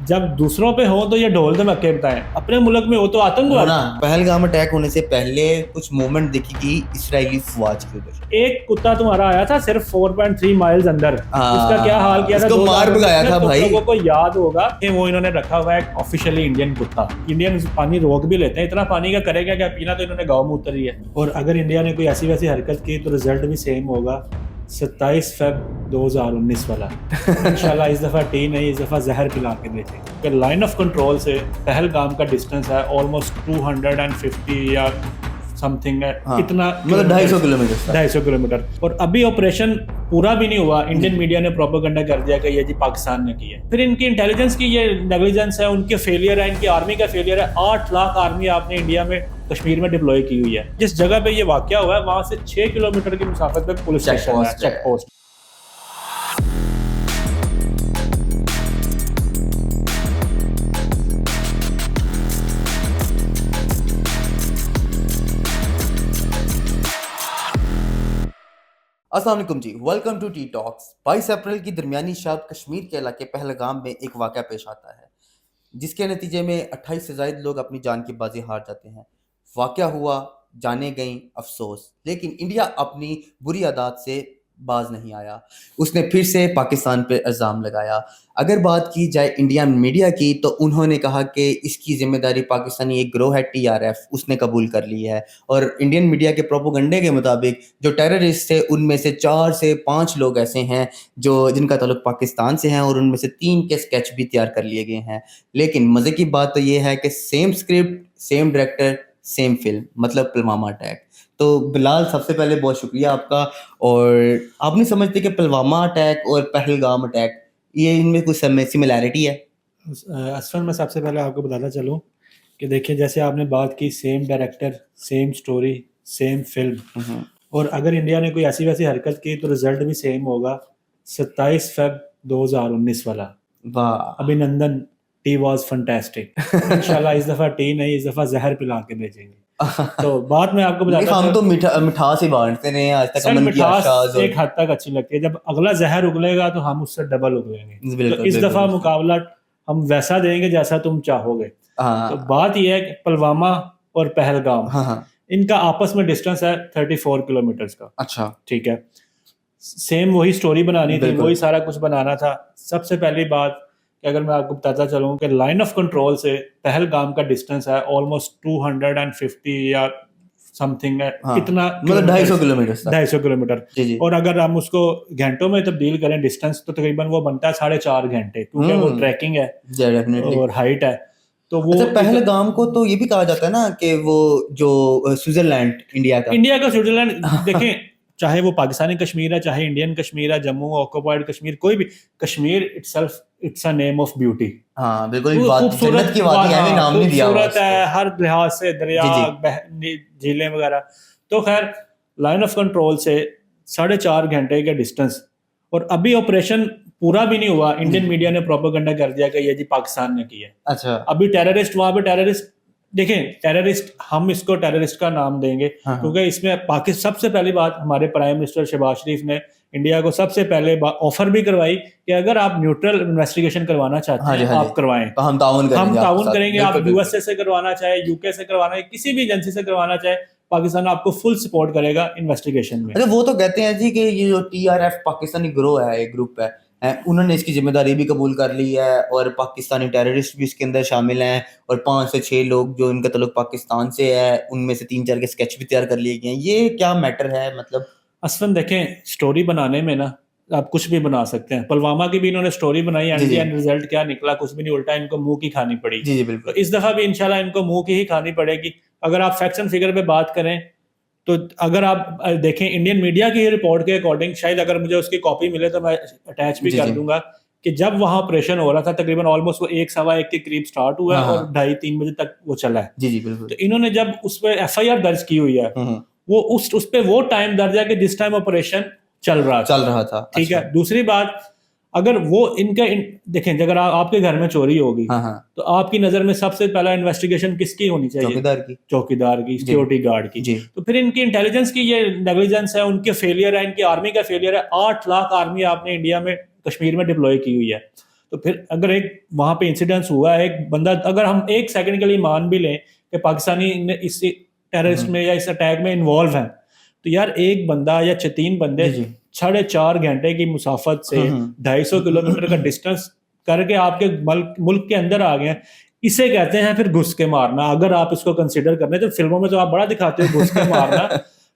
जब दूसरों पे हो तो ये ढोल धमाके बताएं, अपने मुल्क में हो तो आतंकवाद। ना पहलगाम अटैक होने से पहले कुछ मूवमेंट देखी गई इसराइली फौज की उधर। एक कुत्ता तुम्हारा आया था सिर्फ 4.3 माइल्स अंदर, उसका क्या हाल किया था उसको मार भगाया था तुम भाई। लोगों को याद होगा कि वो इन्होंने रखा हुआ है ऑफिशियली इंडियन कुत्ता। इंडियन पानी रोक भी लेते हैं, इतना पानी का करेगा क्या, पीना तो इन्होंने गाँव में उतरी है। और अगर इंडिया ने कोई ऐसी वैसी हरकत की तो रिजल्ट भी सेम होगा। 27 फेब 2019 वाला इंशाल्लाह इस दफ़ा टी नहीं, इस दफ़ा जहर पिला के देखेंगे। लाइन ऑफ कंट्रोल से पहलगाम का डिस्टेंस है ऑलमोस्ट 250 या समथिंग है। हाँ, इतना मतलब 250 किलोमीटर 250 किलोमीटर। और अभी ऑपरेशन पूरा भी नहीं हुआ, इंडियन मीडिया ने प्रोपेगेंडा कर दिया कि ये जी पाकिस्तान ने किया है। फिर इनकी इंटेलिजेंस की ये नेग्लिजेंस है, उनके फेलियर है, इनकी आर्मी का फेलियर है। 8 लाख आर्मी आपने इंडिया में कश्मीर में डिप्लॉय की हुई है। जिस जगह पे ये वाकया हुआ है वहां से 6 किलोमीटर की मुसाफत पे पुलिस स्टेशन है, चेक पोस्ट। अस्सलाम वालेकुम जी, वेलकम टू टी टॉक्स। 22 अप्रैल की दरमियानी शाम कश्मीर के इलाके पहलगाम में एक वाक़या पेश आता है, जिसके नतीजे में 28 से ज़ायद लोग अपनी जान की बाजी हार जाते हैं। वाक़या हुआ, जाने गई अफसोस, लेकिन इंडिया अपनी बुरी आदत से बाज नहीं आया। उसने फिर से पाकिस्तान पे इल्ज़ाम लगाया। अगर बात की जाए इंडियन मीडिया की, तो उन्होंने कहा कि इसकी ज़िम्मेदारी पाकिस्तानी एक गिरोह है TRF, उसने कबूल कर ली है। और इंडियन मीडिया के प्रोपेगेंडे के मुताबिक जो टेररिस्ट थे उनमें से 4 से 5 लोग ऐसे हैं जो जिनका ताल्लुक पाकिस्तान से हैं, और उनमें से 3 के स्केच भी तैयार कर लिए गए हैं। लेकिन मज़े की बात तो ये है कि same script, same director, same film, मतलब पुलवामा अटैक। तो बिलाल, सबसे पहले बहुत शुक्रिया आपका। और आप नहीं समझते कि पुलवामा अटैक और पहलगाम अटैक, ये इनमें कुछ सिमिलैरिटी है? असफर, मैं सबसे पहले आपको बताता चलूँ कि देखिए, जैसे आपने बात की same director, same story, same film, और अगर इंडिया ने कोई ऐसी वैसी हरकत की तो रिजल्ट भी सेम होगा। 27 फेब 2019 वाला। वाह, अभिनंदन, टी वॉज फंटेस्टिक। इंशाल्लाह इस दफ़ा टी नहीं, इस दफ़ा जहर पिला के भेजेंगे। तो बात मैं आपको बताता हम हूँ, तो मिठास ही बांटते रहे हैं आज तक, सर अमन की मिठास आशाज। एक हद तक अच्छी लगती है, जब अगला जहर उगलेगा तो हम उससे डबल उगलेंगे। तो बिल्कुल इस दफ़ा बिल्कुल। मुकाबला हम वैसा देंगे जैसा तुम चाहोगे। तो हाँ बात यह है कि पुलवामा और पहलगाम, हाँ हाँ। इनका आपस में डिस्टेंस है 34 किलोमीटर का। अच्छा, ठीक है, सेम वही स्टोरी बनानी थी, बिल्कुल। वही सारा कुछ बनाना था। सबसे पहली बात कि अगर मैं आपको बताता चलूँ कि लाइन ऑफ कंट्रोल से पहलगाम का डिस्टेंस है ऑलमोस्ट 250 या समथिंग है। हाँ, इतना मतलब 250 किलोमीटर 250 किलोमीटर। जी जी। और अगर हम उसको घंटों में तब्दील करें डिस्टेंस, तो तकरीबन वो बनता है 4.5 घंटे, क्योंकि वो ट्रैकिंग है डेफिनेटली। और हाइट है। तो वो अच्छा, पहलगाम को तो ये भी कहा जाता है ना कि वो जो स्विट्जरलैंड इंडिया का। इंडिया का स्विट्जरलैंड। देखें, चाहे वो पाकिस्तानी कश्मीर है, चाहे इंडियन कश्मीर है, जम्मू ऑक्युपाइड कश्मीर, कोई भी Kashmir itself, it's a name of beauty. हाँ बिल्कुल, खूबसूरत, जन्नत की वादी है, भी नाम नहीं दिया हुआ खूबसूरत उसको। है हर लिहाज से, दरिया, जी जी। झीलें वगैरह। तो खैर, लाइन ऑफ कंट्रोल से 4.5 घंटे का डिस्टेंस। और अभी ऑपरेशन पूरा भी नहीं हुआ, इंडियन मीडिया ने प्रोपेगेंडा कर दिया कि ये जी पाकिस्तान ने किया है। अच्छा। अभी टेररिस्ट वहां पे टेररिस्ट, देखें टेररिस्ट, हम इसको टेररिस्ट का नाम देंगे हाँ हाँ। क्योंकि इसमें पाकिस्तान, सबसे पहली बात, हमारे प्राइम मिनिस्टर शहबाज शरीफ ने इंडिया को सबसे पहले ऑफर भी करवाई कि अगर आप न्यूट्रल इन्वेस्टिगेशन करवाना चाहते हाँ जी, हैं हाँ जी, आप करवाएं, तो हम ताउन हम करेंगे आपके ताउन साथ। करेंगे। बिल्कुल आप बिल्कुल। यूएसए से करवाना चाहे, यूके से करवाना चाहे, किसी भी एजेंसी से करवाना चाहे, पाकिस्तान आपको फुल सपोर्ट करेगा इन्वेस्टिगेशन में। अच्छा, वो तो कहते हैं जी कि ये जो TRF पाकिस्तानी ग्रोह है, एक ग्रुप है, उन्होंने इसकी जिम्मेदारी भी कबूल कर ली है, और पाकिस्तानी टेररिस्ट भी इसके अंदर शामिल हैं, और 5 से 6 लोग जो इनका ताल्लुक पाकिस्तान से है, उनमें से 3-4 के स्केच भी तैयार कर लिए गए हैं। ये क्या मैटर है, मतलब? असलन देखें, स्टोरी बनाने में ना आप कुछ भी बना सकते हैं। पुलवामा की भी इन्होंने स्टोरी बनाई, जी जी। एंड रिजल्ट क्या निकला, कुछ भी नहीं, उल्टा इनको मुंह की खानी पड़ी। जी जी तो बिल्कुल। इस दफा भी इंशाल्लाह इनको मुंह की ही खानी पड़ेगी। अगर आप फैक्ट्स एंड फिगर पे बात करें, तो अगर आप देखें इंडियन मीडिया की रिपोर्ट के अकॉर्डिंग, शायद अगर मुझे उसकी कॉपी मिले तो मैं अटैच भी जी कर जी। दूंगा, कि जब वहां ऑपरेशन हो रहा था तकरीबन ऑलमोस्ट वो 1 सवा 1 के करीब स्टार्ट हुआ है हाँ और हाँ। 2:30-3 बजे तक वो चला है। जी जी बिल्कुल। तो इन्होंने जब उस पर FIR दर्ज की हुई है, हम्म। वो उस पे वो टाइम दर्ज है कि जिस टाइम ऑपरेशन चल रहा था। चल रहा था। ठीक अच्छा। है, दूसरी बात, अगर वो देखें, अगर आपके घर में चोरी होगी हाँ हाँ। तो आपकी नजर में सबसे पहला इन्वेस्टिगेशन किसकी होनी चाहिए? चौकीदार की। चौकीदार की, जी सिक्योरिटी गार्ड की। जी। तो फिर इनकी इंटेलिजेंस की ये नेग्लिजेंस है, उनके फेलियर है, इनकी आर्मी का फेलियर है। 8 लाख आर्मी आपने इंडिया में कश्मीर में डिप्लॉय की हुई है। तो फिर अगर एक वहां पे इंसिडेंस हुआ है, एक बंदा, अगर हम एक सेकंड के लिए मान भी लें कि पाकिस्तानी इस टेररिस्ट में या इस अटैक में इन्वॉल्व हैं, तो यार एक बंदा या 3 बंदे जी जी 4.5 घंटे की मुसाफत से 250 किलोमीटर का डिस्टेंस करके आपके मुल्क के अंदर आ गए हैं, इसे कहते हैं फिर घुस के मारना। अगर आप इसको कंसिडर करने, तो फिल्मों में तो आप बड़ा दिखाते हो घुस के मारना,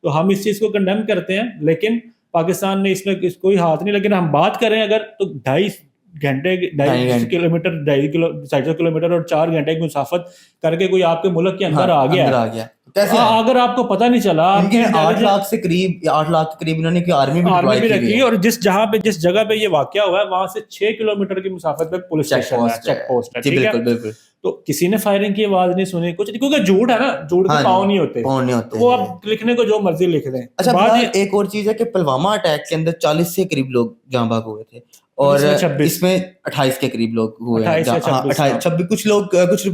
तो हम इस चीज को कंडेम करते हैं, लेकिन पाकिस्तान ने इसमें कोई हाथ नहीं। लेकिन हम बात करें अगर, तो 2.5 किलोमीटर, 250 किलोमीटर और 4 घंटे की मुसाफत करके कोई आपके मुल्क के अंदर आ गया, अंदर आ गया, कैसे आया? अगर आपको पता नहीं चला, इनके 8 लाख से करीब, 8 लाख के करीब इन्होंने आर्मी भी आर्मी भी डिप्लॉय की रखी हुई है, है। और जिस जगह पे ये वाकया हुआ है वहां से 6 किलोमीटर की मुसाफत पे पुलिस स्टेशन है, चेक पोस्ट है, जी ठीक है। बिल्कुल बिल्कुल। तो किसी ने फायरिंग की आवाज नहीं सुनी, कुछ नहीं, क्योंकि झूठ है ना, झूठ हाँ के जी, पाँव नहीं होते, पाँव नहीं होते तो वो हैं। आप लिखने को जो मर्जी लिख दें। अच्छा बात फिलहाल ये एक और चीज है कि पुलवामा अटैक के अंदर 40 से करीब लोग जान भाग हुए थे, और इसमें 26 इसमें 28 के करीब लोग हुए हैं। 28 या हाँ 26 28 26 कुछ लोग कुछ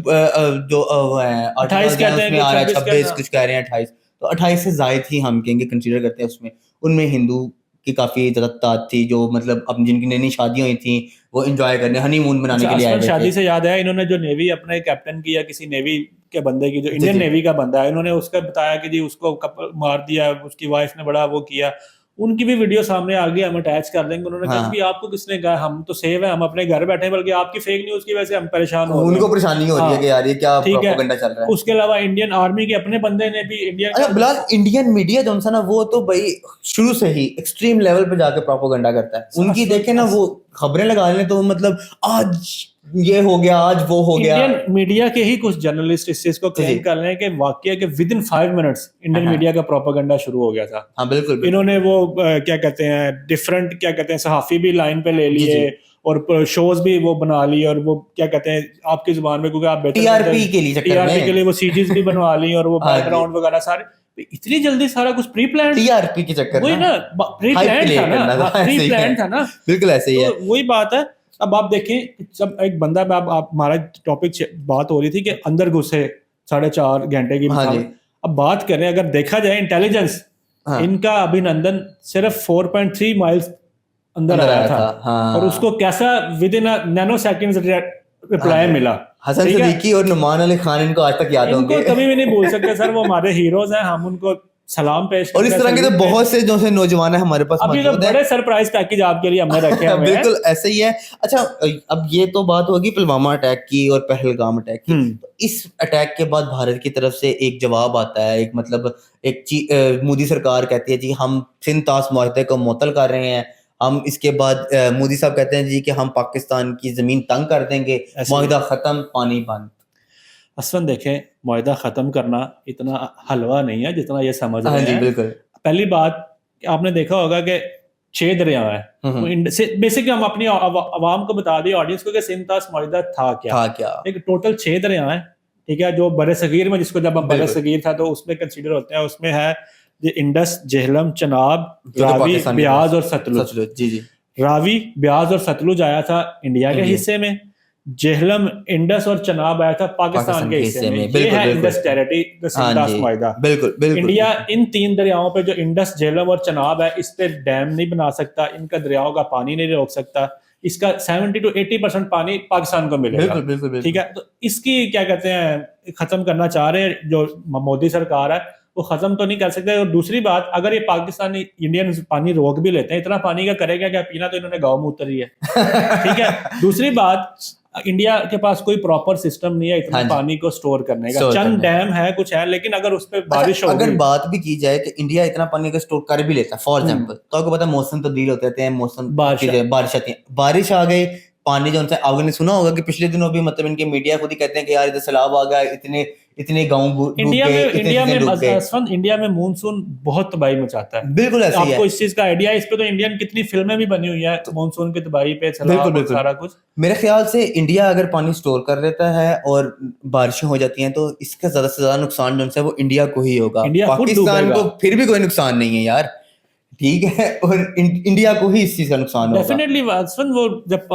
जो वो हैं 28 कहते हैं, उसमें आ रहा है 26 26, कुछ कह रहे हैं 28, तो 28 से जायद ही हम कहेंगे कंसीडर करते हैं उसमें। उनमें हिंदू की काफी ज्यादा तादाद थी, जो मतलब अब जिनकी नई नई शादियां हुई थी वो एंजॉय करने, हनीमून मनाने के लिए आए हुए शादी थे। से याद है, इन्होंने जो नेवी अपने कैप्टन की या किसी नेवी के बंदे की, जो जी, इंडियन जी। नेवी का बंदा है, इन्होंने उसका बताया कि जी उसको मार दिया, उसकी वाइफ ने बड़ा वो किया। उनकी भी वीडियो सामने आ गई, हम अटैच कर देंगे। उन्होंने कहा हाँ। कि आपको किसने कहा, हम तो सेव है, हम अपने घर बैठे हैं, बल्कि आपकी फेक न्यूज की वजह से हम परेशान हो रहे हैं। उनको परेशानी हो रही है हाँ, कि यार ये क्या ठीक है। प्रोपेगेंडा चल रहा है। उसके अलावा इंडियन आर्मी के अपने बंदे ने भी इंडिया अच्छा बिलाल, इंडियन मीडिया जो है ना वो तो भाई शुरू से ही एक्सट्रीम लेवल पे जाके प्रोपेगेंडा करता है। उनकी देखे ना वो खबरें लगा लें तो मतलब आज ये हो गया, आज वो हो गया। इंडियन मीडिया के ही कुछ जर्नलिस्ट इस चीज को जी, क्लेम जी। कर रहे हैं कि वाकया के विद इन 5 मिनट्स इंडियन हाँ। मीडिया का प्रोपेगेंडा शुरू हो गया था। हाँ बिल्कुल बिल्कुल। इन्होंने वो क्या कहते हैं, डिफरेंट क्या कहते हैं, सहाफी भी लाइन पे ले जी, लिए, जी। और शोज भी वो बना लिए, और वो क्या कहते हैं आपकी जुबान में, क्योंकि आप बेहतर टीआरपी के लिए चक्कर टीआरपी में के लिए वो सीरीज भी बनवा ली, और वो हाँ जी। बैकग्राउंड वगैरह सारे, इतनी जल्दी सारा कुछ प्री प्लान, टीआरपी के चक्कर वही में ना, प्री Hype प्लान create था करना ना, था, प्री ऐसे ही प्लान है। था ना, बिल्कुल ऐसे ही है। तो वही बात है। अब आप देखें, जब एक बंदा, आप हमारा टॉपिक बात हो रही थी कि अंदर घुसे 4.5 घंटे की हाँ जी। मुसाफत। अब बात करें, अगर देखा जाए इंटेलिजेंस, हाँ। इनका अभिनंदन सिर्फ 4.3 माइल्स अंदर आया था, हाँ। और उसको कैसा with in nano seconds reply हाँ। मिला। हसन ठीक है? सदीकी और नुमान अली खान इनको आज तक याद इनको होंगे। कभी भी नहीं भूल सकते सर, वो हमारे हीरोज हैं, हम उनको सलाम पेश और इस करते हैं, तरह के तो सैल्यूट बहुत से जो से नौजवान है हमारे पास अभी तो मौजूद है। बड़े सरप्राइज पैकेज आपके लिए हमने रखे हुए हैं। बिल्कुल ऐसे ही है। अच्छा अब ये तो बात होगी पुलवामा अटैक की और पहलगाम अटैक की। तो इस अटैक के बाद भारत की तरफ से एक जवाब आता है, एक मतलब मोदी सरकार कहती है जी हम सिंध तास मुआहदे को मुअत्तल कर रहे हैं। हम इसके बाद मोदी साहब कहते हैं जी कि हम पाकिस्तान की जमीन तंग कर देंगे, मुआहदा खत्म, पानी बंद। असलन देखें, मुआहदा खत्म करना इतना हलवा नहीं है जितना ये समझ रहे हाँ जी हैं। बिल्कुल। पहली बात, आपने देखा होगा कि 6 दरिया है। बेसिकली हम अपनी आवाम को बता दें, ऑडियंस को, कि सिंध तास मुआहदा था क्या। एक टोटल 6 दरिया है, ठीक है, जो बड़े सगीर में, जिसको जब हम बड़े सगीर था तो उसमें कंसीडर होते हैं। उसमें है इंडस, झेलम, चनाब, रावी, ब्याज और सतलुज। जी जी। रावी, ब्याज और सतलुज आया था इंडिया के हिस्से में, झेलम, इंडस और चनाब आया था पाकिस्तान के हिस्से में। ये है इंडस टेरिटरी, सिंध तास मुआहदा। बिल्कुल बिल्कुल। इंडिया इन 3 दरियाओं पे, जो इंडस, झेलम और चनाब है, इस पे डैम नहीं बना सकता, इनका दरियाओं का पानी नहीं रोक सकता। इसका 70 to 80% पानी पाकिस्तान को मिलेगा। बिल्कुल। ठीक है, तो इसकी क्या कहते हैं, खत्म करना चाह रहे हैं जो मोदी सरकार है, वो खत्म तो नहीं कर सकते। और दूसरी बात, अगर ये पाकिस्तानी इंडियन पानी रोक भी लेते हैं, इतना पानी का करेगा क्या, पीना तो इन्होंने गाँव मूत्र ही है। ठीक है, दूसरी बात, इंडिया के पास कोई प्रॉपर सिस्टम नहीं है इतना पानी को स्टोर करने का। चंद डैम है, कुछ है, लेकिन अगर उस पर बारिश होगी, अगर बात भी की जाए कि इंडिया इतना पानी का स्टोर कर भी लेता है, फॉर एग्जांपल, तो आपको पता है मौसम तब्दील होते रहते हैं, मौसम बारिश आती है, बारिश आ गई, पानी जो उनसे आपने सुना होगा कि पिछले दिनों भी मतलब इनके मीडिया खुद ही कहते हैं कि यार इधर सैलाब आ गया, इतने गांव इंडिया में मानसून बहुत तबाही मचाता है। बिल्कुल ऐसे ही है। आपको इस चीज का आइडिया है? इस पे तो इंडियन कितनी फिल्में भी बनी हुई है मानसून की तबाही पे, बिल्कुल सारा कुछ। मेरे ख्याल से इंडिया अगर पानी स्टोर कर लेता है और बारिशें हो जाती हैं तो इसका ज्यादा से ज्यादा नुकसान जो है वो इंडिया को ही होगा। पाकिस्तान को फिर भी कोई नुकसान नहीं है यार, ठीक है, और इंडिया को ही इस चीज का नुकसान होगा। डेफिनेटली वो जब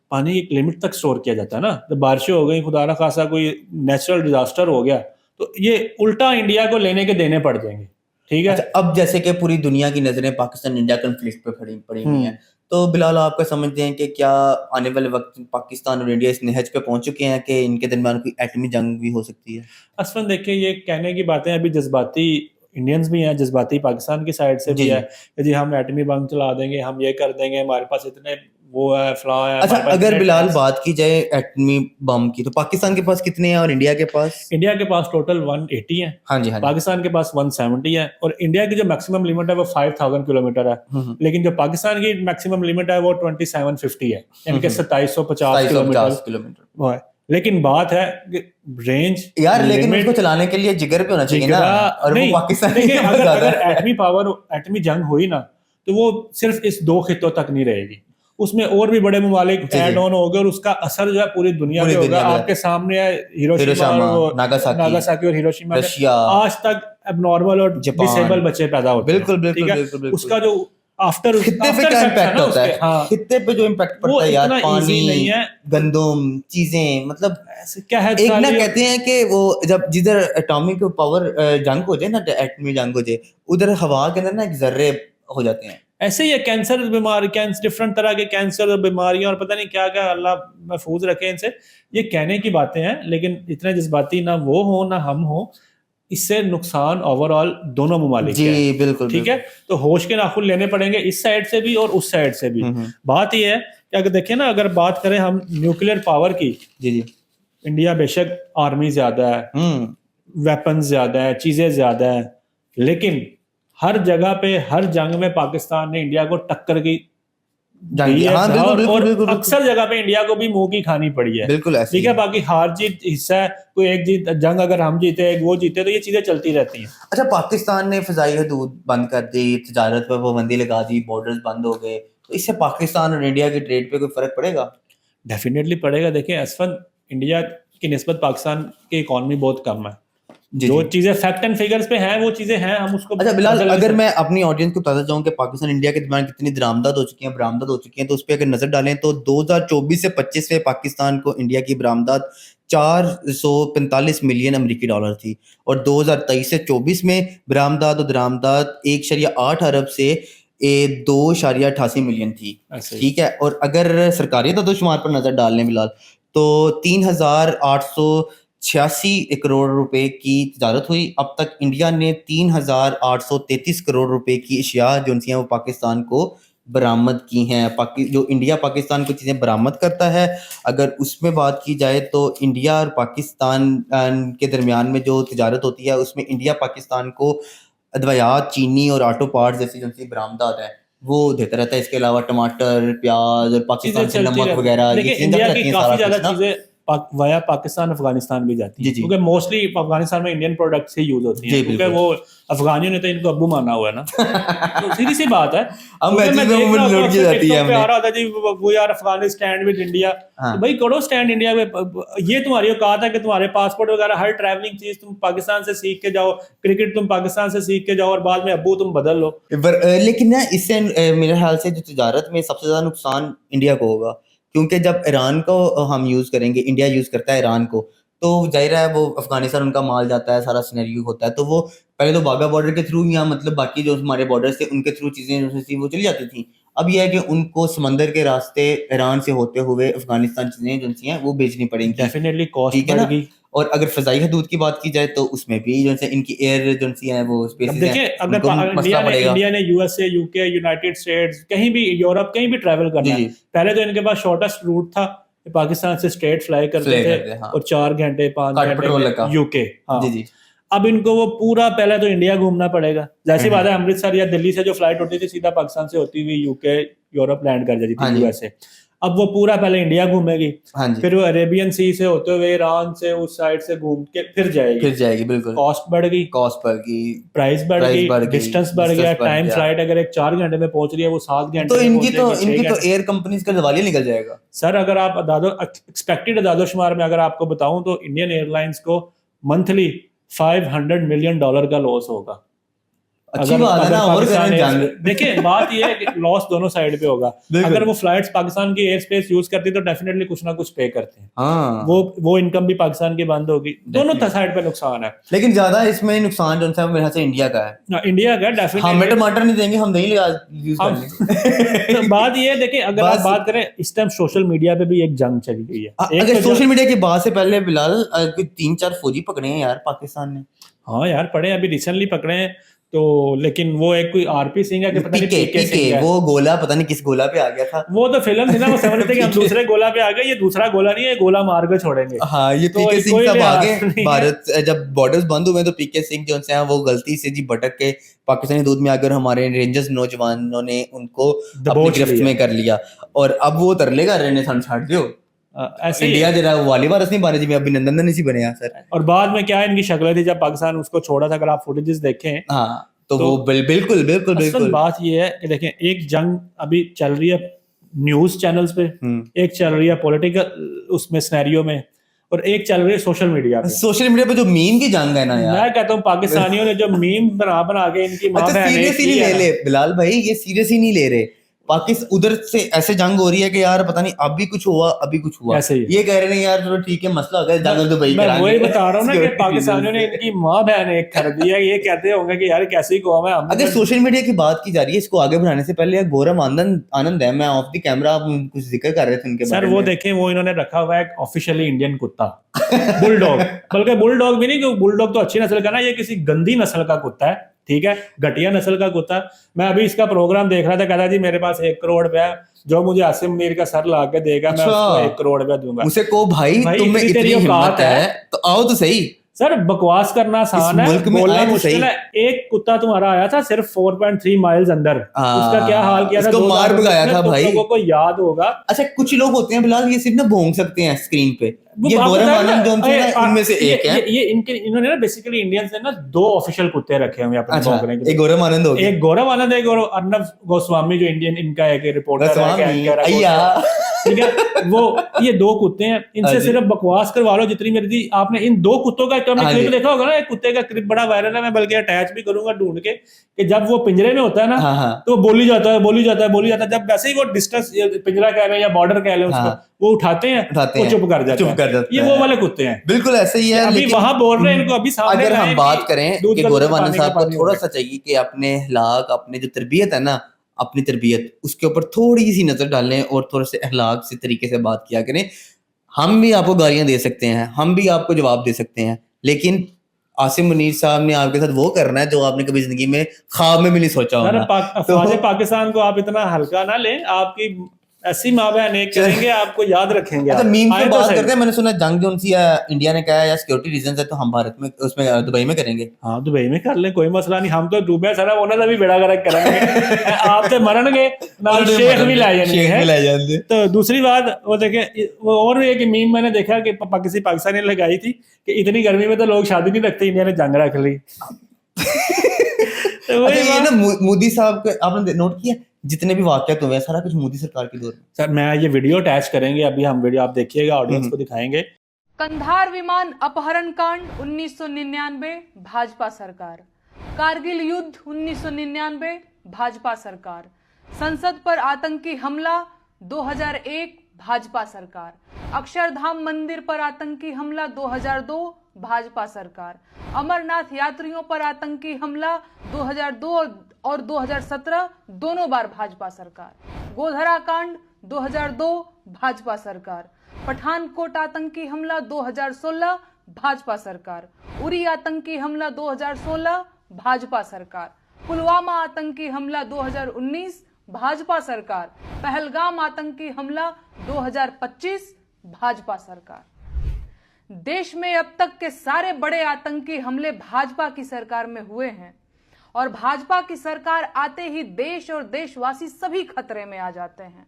पानी एक लिमिट तक स्टोर किया जाता है ना, जब बारिशें हो गई, खुदा ना खासा कोई नेचुरल डिजास्टर हो गया, तो ये उल्टा इंडिया को लेने के देने पड़ जाएंगे। ठीक है। अच्छा, अब जैसे कि पूरी दुनिया की नजरें पाकिस्तान इंडिया कॉन्फ्लिक्ट पे पड़ी पड़ी हुई हैं, तो बिलाल आपका समझते हैं कि क्या आने वाले वक्त में पाकिस्तान और इंडिया इस नहज पे पहुंच चुके हैं कि इनके दरमियान कोई एटमी जंग भी हो सकती है? असलन देखिए, ये कहने की बातें अभी जज्बाती इंडियंस भी हैं, जज्बाती पाकिस्तान की साइड से भी जी है जी। कि जी हम एटमी बम चला देंगे, हम ये कर देंगे, हमारे पास इतने वो है, फला है, अच्छा, हमारे पास अगर इतने बिलाल टैंक्स। बात की जाए एटमी बम की, तो पाकिस्तान के पास कितने हैं और इंडिया के पास? इंडिया के पास टोटल 180 है, हाँ जी हाँ जी। पाकिस्तान के पास 170 है, और इंडिया की जो मैक्सिमम लिमिट है वो 5000 किलोमीटर है। हम्म। लेकिन जो पाकिस्तान की मैक्सिमम लिमिट है वो 2750 है, यानी कि 2750 किलोमीटर 2750 किलोमीटर। वो है। लेकिन बात है रेंज, यार लेकिन उसको लिमिट, चलाने के लिए जिगर भी होना चाहिए ना, जिगरा और वो नहीं। पाकिस्तान देखिए, के पास अगर ज्यादा अगर है। एटमी पावर, एटमी जंग हुई ना, तो वो सिर्फ इस दो खित्तों तक नहीं रहेगी, उसमें और भी बड़े ममालिक जी जी। ऐड ऑन हो गए, और उसका असर जो है पूरी दुनिया पूरी पे होगा। दुनिया में आपके सामने है हिरोशिमा और हिरोशिमा, वो नागासाकी, नागासाकी और हिरोशिमा में रशिया, आज तक एबनॉर्मल और जापान। डिसेबल बच्चे पैदा होते हैं। बिल्कुल बिल्कुल ठीक है, बिल्कुल बिल्कुल। उसका जो आफ्टर खित्ते पे आफ्टर क्या इफेक्ट्स है इम्पैक्ट ना होता उसके, है? हाँ, खित्ते पे जो इम्पैक्ट वो पड़ता है यार, इतना पानी, इजी नहीं है। गंदम, चीजें, मतलब ऐसे क्या है एक ना सारी। कहते हैं कि वो जब जिधर एटॉमिक पावर जंग हो जाए ना, एटमी जंग हो जाए, उधर हवा के अंदर ना एक जर्रे हो जाते हैं। ऐसे ही है कैंसर बीमारी, कैंसर, डिफरेंट तरह के कैंसर और बीमारियां और पता नहीं क्या क्या, अल्लाह महफूज रखे इनसे। ये कहने की बातें हैं, लेकिन इतने जज्बाती ना वो हो ना हम हो, इससे नुकसान ओवरऑल दोनों ममालिक जी का है। बिल्कुल ठीक है, बिल्कुल। तो होश के नाखून लेने पड़ेंगे इस साइड से भी और उस साइड से भी। हम्म। बात ये है कि अगर देखिए ना, अगर बात करें हम न्यूक्लियर पावर की, जी जी। इंडिया बेशक आर्मी ज्यादा है, हम्म। वेपन ज्यादा है, चीजें ज्यादा है, लेकिन हर जगह पे हर जंग में पाकिस्तान ने इंडिया को टक्कर की दी जंग, है, हाँ बिल्कुल बिल्कुल और बिल्कुल बिल्कुल। अक्सर जगह पे इंडिया को भी मुंह की खानी पड़ी है। बिल्कुल ऐसे ठीक ही है, है। बाकी हार जीत हिस्सा है, कोई एक जीत जंग अगर हम जीते एक वो जीते, तो ये चीजें चलती रहती हैं। अच्छा, पाकिस्तान ने फ़िज़ाई हदूद बंद कर दी, तजारत पर पाबंदी लगा दी, बॉर्डर्स बंद हो गए, तो इससे पाकिस्तान और इंडिया की ट्रेड पे कोई फ़र्क पड़ेगा? डेफिनेटली पड़ेगा। देखिए असफन, इंडिया की निस्बत पाकिस्तान की इकॉनमी बहुत कम है। जी जो जी। चीजें फैक्ट एंड फिगर्स पे हैं वो चीजें हैं, हम उसको अच्छा बिलाल, बदल नहीं अगर सकते। मैं अपनी ऑडियंस को बताता चाहूँ कि पाकिस्तान इंडिया के दरमियान कितनी दरामदद हो चुकी हैं, बरामदद हो चुकी हैं, तो उस पे अगर नज़र डालें तो 2024 से 25 में पाकिस्तान को इंडिया की बरामदद 445 मिलियन अमेरिकी डॉलर थी, और 2023 से 24 में बरामदद और दरामदद 1.8 अरब से 2.88 मिलियन थी। ऐसे ही। ठीक है, और अगर सरकारी दादोशुमार पर नज़र डाल लें बिलाल, तो 3,886 करोड़ रुपए की तजारत हुई। अब तक इंडिया ने 3,833 करोड़ रुपए की अशिया जो उनकी हैं वो पाकिस्तान को बरामद की हैं। जो इंडिया पाकिस्तान को चीज़ें बरामद करता है, अगर उसमें बात की जाए तो इंडिया और पाकिस्तान के दरमियान में जो तजारत होती है उसमें इंडिया पाकिस्तान को अद्वियात, चीनी और ऑटो पार्ट्स जैसी जो सी बरामदात है वो देता रहता है। इसके अलावा टमाटर, प्याज और चीजें पाकिस्तान से चलती नमक रहती। वगैरह ये देखिए, चीज़ें इंडिया जाती की रहती हैं, काफी सारा ज्यादा कुछ ना। चीजें वाया पाकिस्तान अफगानिस्तान भी जाती जी हैं, जी। क्योंकि मोस्टली अफगानिस्तान में इंडियन प्रोडक्ट्स ही यूज होती हैं, जी क्योंकि बिल्कुल। वो अफगानियों ने तो इनको अब्बू माना हुआ है ना। तो सीधी सी बात है, अब क्योंकि मैं मैचेस में देख रहा मूवमेंट हूँ लोड की अक्सर जाती है टिकटॉक पे आ हमने। रहा था जी, वो यार अफगानिस्तान स्टैंड विद इंडिया। हाँ तो भाई करो स्टैंड इंडिया में। ये तुम्हारी औकात है कि तुम्हारे पासपोर्ट वगैरह हर ट्रैवलिंग चीज तुम पाकिस्तान से सीख के जाओ, क्रिकेट तुम पाकिस्तान से सीख के जाओ, और बाद में अब्बू तुम बदल लो। लेकिन ना इससे मेरे ख्याल से जो तजारत में सबसे ज़्यादा नुकसान इंडिया को होगा, क्योंकि जब ईरान को हम यूज़ करेंगे, इंडिया यूज़ करता है ईरान को, तो जाहिर है वो अफगानिस्तान उनका माल जाता है, सारा सिनेरियो होता है, तो वो पहले तो वाघा बॉर्डर के थ्रू या मतलब बाकी जो हमारे बॉर्डर्स थे उनके थ्रू चीज़ें जो थी वो चली जाती थी। अब यह है कि उनको समंदर के रास्ते ईरान से होते हुए अफगानिस्तान चीज़ें जो सी हैं वो बेचनी पड़ेंगी। डेफिनेटली कॉस्ट ठीक है बढ़ ना? गई। और अगर फ़ज़ाई हदूद की बात की जाए तो उसमें भी जो है इनकी एयर एजेंसी हैं वो अब स्पेसेस हैं, देखिए, अगर उनको मसला पड़ेगा। इंडिया ने यूएसए, यूके, यूनाइटेड स्टेट्स, कहीं भी यूरोप कहीं भी ट्रैवल जी करना है, जी। पहले तो इनके पास शॉर्टेस्ट रूट था, पाकिस्तान से स्ट्रेट फ्लाई करते फ्ले थे, करते हैं, हाँ। और 4 घंटे 5 कट घंटे पेट्रोल में लगा। यूके। हाँ, जी जी। अब इनको वो पूरा पहले तो इंडिया घूमना पड़ेगा। जैसी बात है, अमृतसर या दिल्ली से जो फ्लाइट होती थी सीधा पाकिस्तान से होती हुई यूके, यूरोप लैंड कर जाती हाँ थी, जी यूएसए। अब वो पूरा पहले इंडिया घूमेगी, हाँ जी। फिर वो अरेबियन सी से होते हुए ईरान से उस साइड से घूम के फिर जाएगी। फिर जाएगी बिल्कुल। कॉस्ट बढ़ गई, कॉस्ट बढ़ गई, प्राइस बढ़ प्राइस गई, बढ़ गई, डिस्टेंस बढ़ गया, डिस्टेंस बढ़ टाइम, गया। फ्लाइट अगर एक 4 घंटे में पहुंच रही है वो 7 घंटे तो में इनकी तो पहुंचेगी, 6 घंटे। एयर कंपनीज का दिवालिया निकल जाएगा। सर अगर आप एक्सपेक्टेड अदादोशुमार में अगर आपको बताऊं तो इंडियन एयरलाइंस को मंथली $500 मिलियन का लॉस होगा। अच्छी बात है ना, और पाकिस्तान करने जान देखिए बात ये है कि लॉस दोनों साइड पे होगा। बिल्कुल। अगर वो फ्लाइट्स पाकिस्तान की एयर स्पेस यूज करती तो डेफिनेटली कुछ ना कुछ पे करते हैं, हाँ वो इनकम भी पाकिस्तान की बंद होगी, दोनों Definitely। साइड पे नुकसान है। लेकिन ज्यादा इसमें नुकसान जो है मेरे ख्याल से इंडिया का है। ना, इंडिया का हमें डेफिनेटली टमाटर नहीं देंगे, हम दही यूज कर हम लेंगे। तो बात ये है, देखिए अगर आप बस बात करें इस टाइम सोशल मीडिया पे भी एक जंग चली गई है। एक अगर तो सोशल मीडिया की बात से पहले बिलाल कोई 3-4 फौजी पकड़े हैं यार पाकिस्तान ने। हाँ यार पढ़े, अभी रिसेंटली पकड़े हैं तो, लेकिन वो एक कोई आरपी सिंह है कि पता नहीं पीके पीके सिंह पीके है, वो गोला पता नहीं किस गोला पे आ गया था। वो तो फिल्म थी ना, वो समझते कि हम पीके। दूसरे गोला पे आ गए, ये दूसरा गोला नहीं है, ये गोला मार के छोड़ेंगे। हाँ ये तो पीके सिंह कोई सब लिहाज आगे नहीं है। भारत जब बॉर्डर्स बंद हुए तो पीके सिंह जो हैं वो गलती से जी भटक के पाकिस्तानी दूध में आकर हमारे रेंजर्स नौजवानों ने उनको अपनी दबोच गिरफ्त लिया। में कर लिया, और अब वो तरले कर रहे हैं छाड़ दियो ऐसे ही इंडिया है। जरा वाली वारस नहीं बने जी, मैं अभिनंदन नहीं सी बने यहाँ सर। और बाद में क्या इनकी शक्ल थी जब पाकिस्तान उसको छोड़ा था, अगर आप फुटेजेस देखें हाँ तो तो वो बिल्कुल बिल्कुल असल बिल्कुल। बात ये है कि देखें, एक जंग अभी चल रही है न्यूज चैनल्स पे, एक चल रही है पॉलिटिकल उसमें सिनेरियो में, और एक चल रही है सोशल मीडिया पे। सोशल मीडिया पे जो मीम की जंग है ना यार, मैं कहता हूँ पाकिस्तानियों ने जो मीम बना बना के इनकी माँ अच्छा बहनें सीरियस ही की नहीं है ले ना, ले बिलाल भाई, ये सीरियस ही नहीं ले रहे। पाकिस्तान उधर से ऐसे जंग हो रही है कि यार पता नहीं अभी कुछ हुआ अभी कुछ हुआ, ऐसे ही है। ये कह रहे हैं यार चलो ठीक है मसला हो गया जंग दुबई मैं कराएंगे। वही बता रहा हूँ ना कि Security पाकिस्तानियों ने reasons से। इनकी माँ बहन एक कर दिया, ये कहते होंगे कि यार कैसी कौम है हम। अगर सोशल मीडिया की बात की जा रही है इसको आगे बढ़ाने से पहले यार गौरव आनंद आनंद है, मैं ऑफ द कैमरा आप कुछ जिक्र कर रहे थे उनके सर बारे वो में। देखें, वो इन्होंने रखा हुआ है ऑफिशियली इंडियन कुत्ता बुलडॉग, बल्कि बुलडॉग भी नहीं, क्योंकि बुलडॉग तो अच्छी नस्ल का ना, ये किसी गंदी नस्ल का कुत्ता है, ठीक है, घटिया नस्ल का कुत्ता। मैं अभी इसका प्रोग्राम देख रहा था, कहता जी मेरे पास 1 करोड़ रुपया है, जो मुझे आसिम मुनीर का सर ला के देगा मैं उसको 1 करोड़ रुपया दूंगा। उसे को भाई तुम्हें इतनी तेरी इतनी हिम्मत औकात है तो आओ तो सही। सर बकवास करना आसान है, मुल्क में बोलना आए तो मुश्किल सही। है। एक कुत्ता तुम्हारा आया था सिर्फ 4.3 माइल्स अंदर, उसका क्या हाल किया था, उसको 2000 मार भगाया में, था तुम भाई। लोगों को याद होगा। अच्छा कुछ लोग होते हैं बिलाल ये सिर्फ ना भोंग सकते हैं स्क्रीन पे, वो ये आपको गौरव पता है आनंद जो ना, है ना इनमें से एक है। ये इनके इन्होंने ना बेसिकली इंडियंस ने ना 2 ऑफिशियल कुत्ते रखे हुए हैं अपने अच्छा भौंकने के लिए। एक गौरव आनंद हो गया, एक गौरव आनंद है, और अर्नब गोस्वामी जो इंडियन इनका एक रिपोर्टर है, गोस्वामी, एंकर है, अय्या। ठीक है, वो ये 2 कुत्ते हैं, हाँ इनसे जी। सिर्फ बकवास करवा लो जितनी मेरी थी। आपने इन 2 कुत्तों का हाँ क्लिप जी। देखा होगा ना, एक कुत्ते का क्लिप बड़ा वायरल है, मैं बल्कि अटैच भी करूंगा ढूंढ के, कि जब वो पिंजरे में होता है ना हाँ हाँ तो वो बोली जाता है बोली जाता है बोली जाता है, जब वैसे ही वो डिस्टेंस पिंजरा कह रहे हैं या बॉर्डर कह रहे हैं उसको, हाँ। वो उठाते हैं उठाते वो हैं, चुप कर जाता है। ये वो वाले कुत्ते हैं, बिल्कुल ऐसे ही है। अभी लेकिन वहां बोल रहे हैं इनको अभी सामने अगर लाए हम बात कि करें दूध कि का गौरव दूध, आनंद पानी का साहब को पानी थोड़ा हो सा चाहिए कि अपने अखलाक अपने जो तरबियत है ना अपनी तरबियत उसके ऊपर थोड़ी सी नजर डालें और थोड़े से अखलाक से तरीके से बात किया करें। हम भी आपको गालियां दे सकते हैं, हम भी आपको जवाब दे सकते हैं, लेकिन आसिम मुनीर साहब ने आपके साथ वो करना है जो आपने कभी जिंदगी में ख्वाब में भी नहीं सोचा सर होगा। अफवाज पाकिस्तान को आप इतना हल्का ना लें, आपकी ऐसी माँ बहन एक करेंगे, आपको याद रखेंगे। अच्छा आप मीम आए पे तो बात सही। करते हैं, मैंने सुना जंग जो उनसी इंडिया ने कहा है या सिक्योरिटी रीजन है तो हम भारत में उसमें दुबई में करेंगे। हाँ दुबई में कर लें, कोई मसला नहीं, हम तो डूबे सर उन्होंने भी बेड़ा गर्क करेंगे आप तो मरनगे नाल शेख भी ला जाएंगे शेख हैं। भी ला जाएंगे। तो दूसरी बात वो देखे, वो और भी एक मीम मैंने देखा कि किसी पाकिस्तानी ने लगाई थी कि इतनी गर्मी में तो लोग शादी नहीं रखते, इंडिया ने जंग रख ली। तो अच्छा वही ये ना बात। मोदी साहब के आपने नोट किया जितने भी वाकयात हुए हैं सारा कुछ मोदी सरकार के दौर में। सर मैं ये वीडियो अटैच करेंगे, अभी हम वीडियो आप देखिएगा, ऑडियंस को दिखाएंगे। कंधार विमान अपहरण कांड 1999 भाजपा सरकार, कारगिल युद्ध 1999 भाजपा सरकार, संसद पर आतंकी हमला 2001 भाजपा सरकार, अक्षरधाम मंदिर पर आतंकी हमला 2002 भाजपा सरकार, अमरनाथ यात्रियों पर आतंकी हमला 2002 और 2017 दोनों बार भाजपा सरकार, गोधरा कांड 2002 भाजपा सरकार, पठानकोट आतंकी हमला 2016 भाजपा सरकार, उरी आतंकी हमला 2016 भाजपा सरकार, पुलवामा आतंकी हमला 2019 भाजपा सरकार, पहलगाम आतंकी हमला 2025 भाजपा सरकार। देश में अब तक के सारे बड़े आतंकी हमले भाजपा की सरकार में हुए हैं और भाजपा की सरकार आते ही देश और देशवासी सभी खतरे में आ जाते हैं।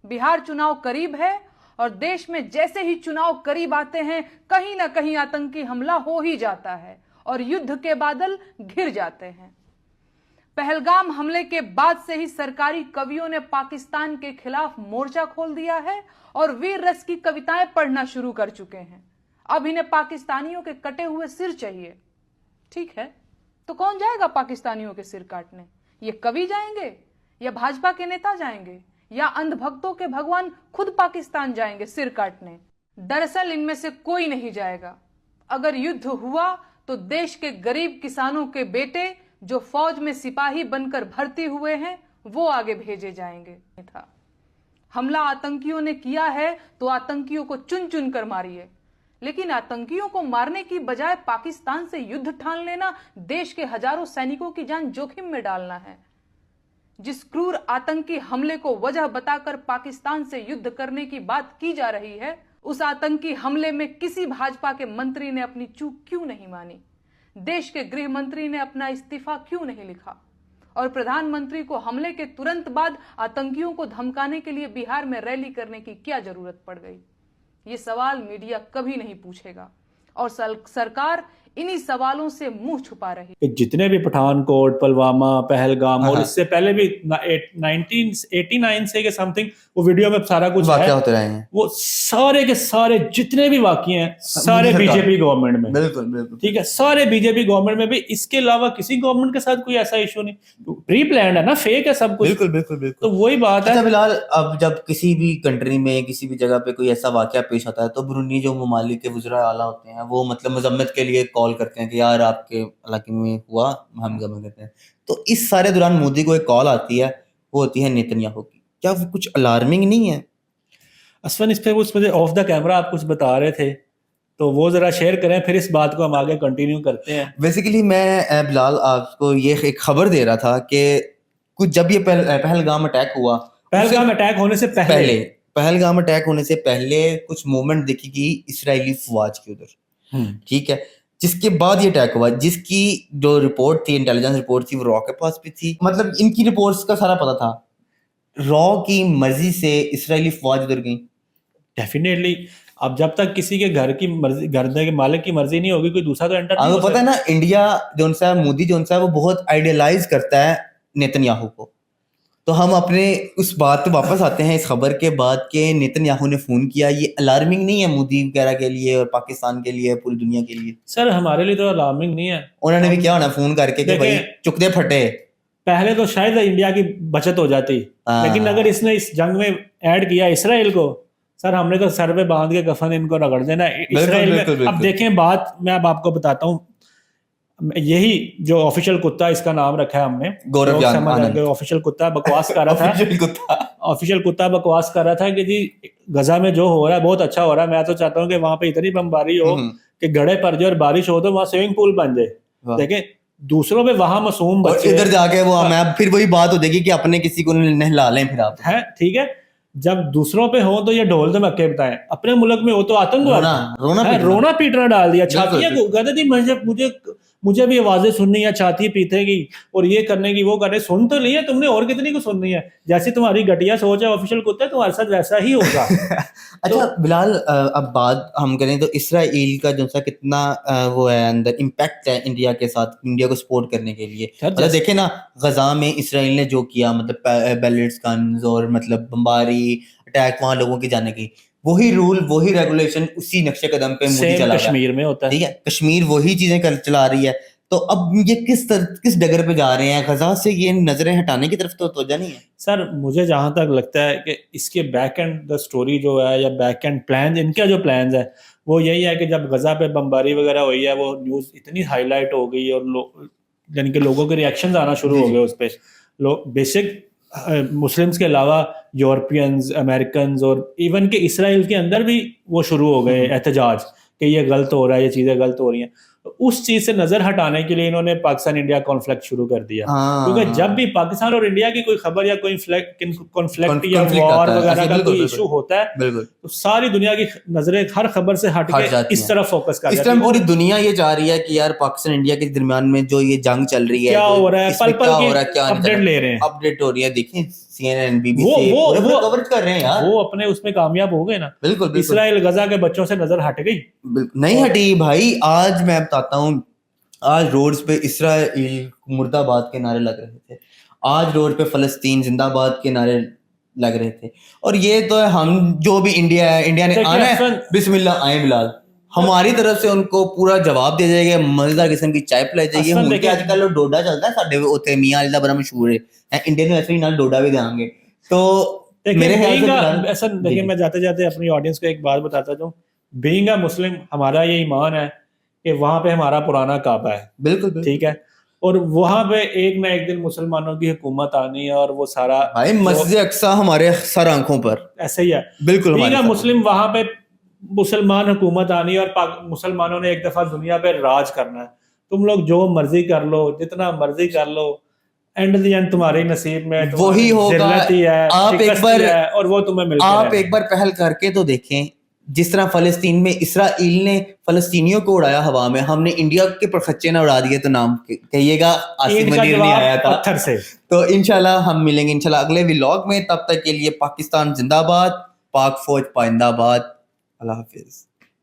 बिहार चुनाव करीब है और देश में जैसे ही चुनाव करीब आते हैं कहीं ना कहीं आतंकी हमला हो ही जाता है और युद्ध के बादल घिर जाते हैं। पहलगाम हमले के बाद से ही सरकारी कवियों ने पाकिस्तान के खिलाफ मोर्चा खोल दिया है और वीर रस की कविताएं पढ़ना शुरू कर चुके हैं। अब इन्हें पाकिस्तानियों के कटे हुए सिर चाहिए। ठीक है, तो कौन जाएगा पाकिस्तानियों के सिर काटने? ये कवि जाएंगे, या भाजपा के नेता जाएंगे, या अंधभक्तों के भगवान खुद पाकिस्तान जाएंगे सिर काटने? दरअसल इनमें से कोई नहीं जाएगा। अगर युद्ध हुआ तो देश के गरीब किसानों के बेटे जो फौज में सिपाही बनकर भर्ती हुए हैं वो आगे भेजे जाएंगे। था हमला आतंकियों ने किया है तो आतंकियों को चुन चुन कर मारिए, लेकिन आतंकियों को मारने की बजाय पाकिस्तान से युद्ध ठान लेना देश के हजारों सैनिकों की जान जोखिम में डालना है। जिस क्रूर आतंकी हमले को वजह बताकर पाकिस्तान से युद्ध करने की बात की जा रही है, उस आतंकी हमले में किसी भाजपा के मंत्री ने अपनी चूक क्यों नहीं मानी? देश के गृह मंत्री ने अपना इस्तीफा क्यों नहीं लिखा? और प्रधानमंत्री को हमले के तुरंत बाद आतंकियों को धमकाने के लिए बिहार में रैली करने की क्या जरूरत पड़ गई? ये सवाल मीडिया कभी नहीं पूछेगा और सरकार इन्हीं सवालों से मुंह छुपा रही। कि जितने भी पठानकोट, पुलवामा, पहलगाम और इससे पहले भी 1989 से के समथिंग वो वीडियो में सारा कुछ वाकया है, होते रहे हैं। वो सारे के सारे जितने भी वाकये हैं सारे बीजेपी गवर्नमेंट में। बिल्कुल बिल्कुल ठीक है, सारे बीजेपी गवर्नमेंट में भी। इसके अलावा किसी गवर्नमेंट के साथ कोई ऐसा इशू नहीं, प्री प्लान है ना, फेक है सब कुछ। बिल्कुल बिल्कुल बिल्कुल। तो वही बात अच्छा है। बिलाल, अब जब किसी भी कंट्री में किसी भी जगह पे कोई ऐसा वाकया पेश आता है तो ब्रूनी जो ममालिक के वज़रा आला होते हैं वो मतलब मजम्मत के लिए कॉल करते हैं कि यार आपके इलाके में हुआ, हम गम करते हैं। तो इस सारे दौरान मोदी को एक कॉल आती है, वो होती है नेतन्याहू की। क्या वो कुछ अलार्मिंग नहीं है? असफन, इस पे कुछ मुझे ऑफ द कैमरा आप कुछ बता रहे थे, तो वो जरा शेयर करें, फिर इस बात को हम आगे कंटिन्यू करते हैं। बेसिकली मैं बिलाल आपको ये एक खबर दे रहा था कि कुछ जब ये पहलगाम अटैक हुआ, पहलगाम अटैक होने से पहलगाम अटैक होने से पहले कुछ मूवमेंट देखी गई इसराइली फौज की उधर, ठीक है, जिसके बाद ये अटैक हुआ, जिसकी जो रिपोर्ट थी, इंटेलिजेंस रिपोर्ट थी, वो रॉ के पास भी थी। मतलब इनकी रिपोर्ट्स का सारा पता था। रॉ की मर्जी से इसराइली फौज उधर गई। डेफिनेटली। अब जब तक किसी के घर की मर्जी, घर के मालिक की मर्जी नहीं होगी, कोई दूसरा तो एंटर नहीं आपको पता है ना, इंडिया जो सा मोदी जो सा वो बहुत आइडियलाइज करता है नेतन्याहू को। तो हम अपने उस बात पे वापस आते हैं, इस खबर के बाद के नेतन्याहू ने फोन किया। ये अलार्मिंग नहीं है मोदी वगैरह के लिए और पाकिस्तान के लिए, पूरी दुनिया के लिए? सर हमारे लिए तो अलार्मिंग नहीं है। उन्होंने भी क्या होना फोन करके कि भाई चुकदे फटे। पहले तो शायद इंडिया की बचत हो जाती, लेकिन अगर इसने इस जंग में ऐड किया इसराइल को, सर हमने तो सर पे बांध के कफन इनको रगड़ देना इसराइल में। अब देखें बात, मैं अब आपको बताता हूँ, यही जो ऑफिशियल कुत्ता, इसका नाम रखा है हमने गौरव, ऑफिशियल कुत्ता बकवास कर रहा था। ऑफिशियल कुत्ता बकवास कर रहा था कि जी गजा में जो हो रहा है बहुत अच्छा हो रहा है। मैं तो चाहता हूँ कि वहां पे इतनी बमबारी हो कि गड़े पड़ जाए और बारिश हो तो वहां स्विमिंग पूल बन जाए। देखें दूसरों में वहां मासूम बच्चे, इधर जाके वो मैं फिर वही बात हो जाएगी कि अपने किसी को नहला लें फिर आप है, ठीक है। जब दूसरों पे हो तो ये ढोल धमक्के बताएं, अपने मुल्क में हो तो आतंकवाद, रोना पीटना डाल दिया। छातियां कहते थी मुझे भी आवाजें सुननी है, छाती पीते की और ये करने की वो करने, सुन तो लिया तुमने, और कितनी को सुननी है? जैसी तुम्हारी घटिया सोच है ऑफिशियल कुत्ते, तुम्हारे साथ वैसा ही होगा। अच्छा बिलाल, अब बात हम करें तो इसराइल का जो सा कितना वो है अंदर इम्पैक्ट है इंडिया के साथ, इंडिया को सपोर्ट करने के लिए। मतलब देखे ना, गजा में इसराइल ने जो किया, मतलब बैलेट्स गन्स और मतलब बमबारी अटैक वहां लोगों की जाने की, वही रूल वही रेगुलेशन उसी नक्शे कदम पे मोदी चला रहा है। कश्मीर में होता है, ठीक है, कश्मीर वही चीजें चला रही है। तो अब ये किस डगर पे जा रहे हैं? गजा से ये नजरें हटाने की तरफ तो तवज्जो नहीं है। सर मुझे जहां तक लगता है कि इसके बैक एंड द स्टोरी जो है, या बैक एंड प्लान, इनका जो प्लान है वो यही है कि जब गजा पे बमबारी वगैरह हुई है, वो न्यूज इतनी हाईलाइट हो गई और यानी कि लोगों के रिएक्शन आना शुरू हो गए उस पर। लोग बेसिक मुस्लिम्स के अलावा यूरोपियंस, अमेरिकन और इवन के इसराइल के अंदर भी वो शुरू हो गए एहतजाज कि ये गलत हो रहा है, ये चीजें गलत हो रही हैं। तो उस चीज से नजर हटाने के लिए इन्होंने पाकिस्तान इंडिया कॉन्फ्लिक्ट शुरू कर दिया। क्योंकि जब भी पाकिस्तान और इंडिया की कोई खबर या कोई कॉन्फ्लिक्ट या वॉर वगैरह का कोई इशू होता है, तो सारी दुनिया की नजरें हर खबर से हट के इस तरफ फोकस कर जाती है। पूरी दुनिया ये चाह रही है कि यार पाकिस्तान इंडिया के दरमियान में जो ये जंग चल रही है, क्या हो रहा है, पल पल की अपडेट ले रहे हैं, अपडेट हो रही है। देखें CNN, BBC वो कवरेज कर रहे हैं यार, वो अपने उसमें कामयाब हो गए ना। बिल्कुल। इसराइल गजा के बच्चों से नजर हट गई? नहीं हटी भाई। आज मैं बताता हूँ, आज रोड्स पे इसराइल मुर्दाबाद के नारे लग रहे थे, आज रोड पे फलस्तीन जिंदाबाद के नारे लग रहे थे। और ये तो हम जो भी इंडिया है, इंडिया ने आना है, बिस्मिल्लाह आए बिलाल, हमारी तरफ से उनको पूरा जवाब दिया जाएगा, मजेदार किस्म की चाय पिलाई जाएगी। असल ਹੁਣ देखिए- ਤੇ ਅੱਜ ਕੱਲ ਡੋਡਾ ਚੱਲਦਾ ਹੈ ਸਾਡੇ ਉੱਥੇ ਮੀਆਂ ਵਾਲੀ ਦਾ ਬੜਾ ਮਸ਼ਹੂਰ ਹੈ, ਇੰਡੀਅਨ ਵੈਸੇ ਹੀ ਨਾਲ ਡੋਡਾ ਵੀ ਦੇਵਾਂਗੇ। तो मेरे ख्याल से फिलहाल- ऐसा देखिए, मैं जाते जाते अपनी ऑडियंस को एक बात बताता हूँ। बीइंग अ मुस्लिम, हमारा ये ईमान है कि वहाँ पे हमारा पुराना काबा है, बिल्कुल बिल्कुल। ठीक है, और वहाँ पे एक ना एक दिन मुसलमानों की हुकूमत आनी है और वो सारा भाई मस्जिद अक्सा हमारे सर आंखों पर, ऐसे ही है। बिल्कुल बीइंग हमारे अ साथ। मुस्लिम, वहाँ पे मुसलमान हुकूमत आनी है और मुसलमानों ने एक दफा दुनिया पे राज करना है। तुम लोग जो मर्जी कर लो, जितना मर्जी कर लो, एंड द एंड तुम्हारे नसीब में वही होगा। जिल्लत ही है, आप एक शिकस्त बार- ही है, और वो तुम्हें मिलता आप एक बार पहल करके तो देखें, जिस तरह फलस्तीन में इसराइल ने फलस्तीनियों को उड़ाया हवा में, हमने इंडिया के परखच्चे ना उड़ा दिए तो नाम कहिएगा आसिफ मनीर नहीं आया था। पत्थर से। तो इंशाल्लाह हम मिलेंगे इंशाल्लाह अगले व्लॉग में। तब तक के लिए पाकिस्तान जिंदाबाद, पाक फौज पाइंदाबाद। अल्लाह हाफिज।